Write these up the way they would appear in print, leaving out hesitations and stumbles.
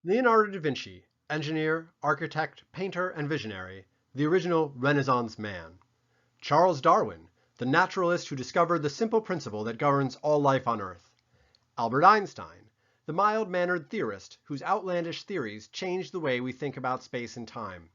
Leonardo da Vinci, engineer, architect, painter, and visionary, the original Renaissance man. Charles Darwin, the naturalist who discovered the simple principle that governs all life on Earth. Albert Einstein, the mild-mannered theorist whose outlandish theories changed the way we think about space and time.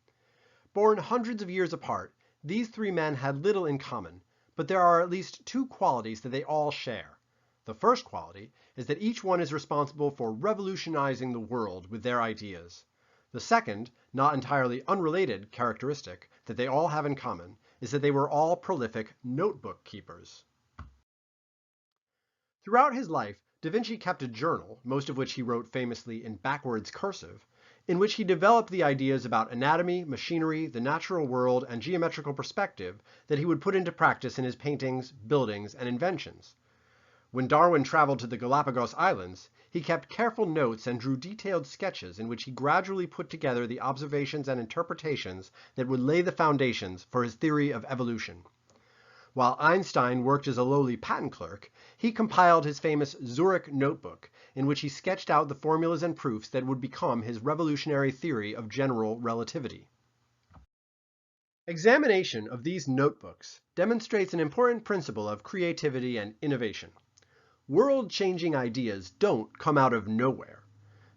Born hundreds of years apart, these three men had little in common, but there are at least two qualities that they all share. The first quality is that each one is responsible for revolutionizing the world with their ideas. The second, not entirely unrelated characteristic that they all have in common is that they were all prolific notebook keepers. Throughout his life, Da Vinci kept a journal, most of which he wrote famously in backwards cursive, in which he developed the ideas about anatomy, machinery, the natural world, and geometrical perspective that he would put into practice in his paintings, buildings, and inventions. When Darwin traveled to the Galapagos Islands, he kept careful notes and drew detailed sketches in which he gradually put together the observations and interpretations that would lay the foundations for his theory of evolution. While Einstein worked as a lowly patent clerk, he compiled his famous Zurich notebook, in which he sketched out the formulas and proofs that would become his revolutionary theory of general relativity. Examination of these notebooks demonstrates an important principle of creativity and innovation. World-changing ideas don't come out of nowhere.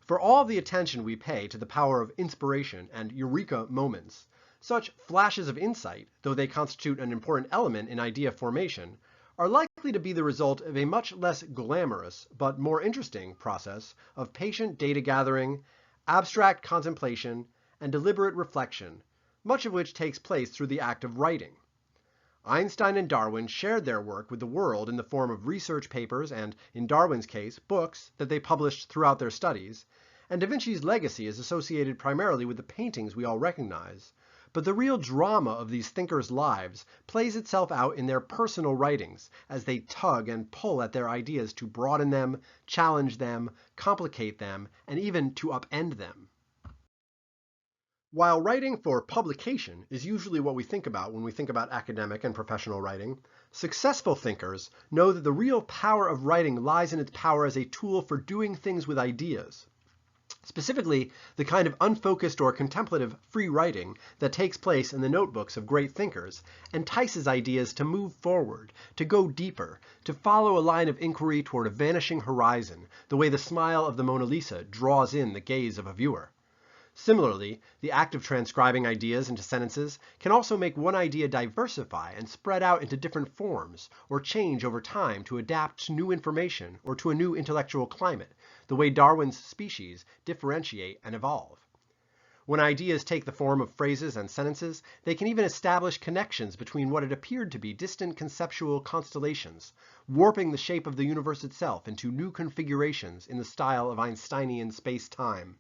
For all the attention we pay to the power of inspiration and eureka moments, such flashes of insight, though they constitute an important element in idea formation, are likely to be the result of a much less glamorous but more interesting process of patient data gathering, abstract contemplation, and deliberate reflection, much of which takes place through the act of writing. Einstein and Darwin shared their work with the world in the form of research papers and, in Darwin's case, books that they published throughout their studies, and Da Vinci's legacy is associated primarily with the paintings we all recognize. But the real drama of these thinkers' lives plays itself out in their personal writings as they tug and pull at their ideas to broaden them, challenge them, complicate them, and even to upend them. While writing for publication is usually what we think about when we think about academic and professional writing, successful thinkers know that the real power of writing lies in its power as a tool for doing things with ideas. Specifically, the kind of unfocused or contemplative free writing that takes place in the notebooks of great thinkers entices ideas to move forward, to go deeper, to follow a line of inquiry toward a vanishing horizon, the way the smile of the Mona Lisa draws in the gaze of a viewer. Similarly, the act of transcribing ideas into sentences can also make one idea diversify and spread out into different forms, or change over time to adapt to new information or to a new intellectual climate, the way Darwin's species differentiate and evolve. When ideas take the form of phrases and sentences, they can even establish connections between what had appeared to be distant conceptual constellations, warping the shape of the universe itself into new configurations in the style of Einsteinian space-time.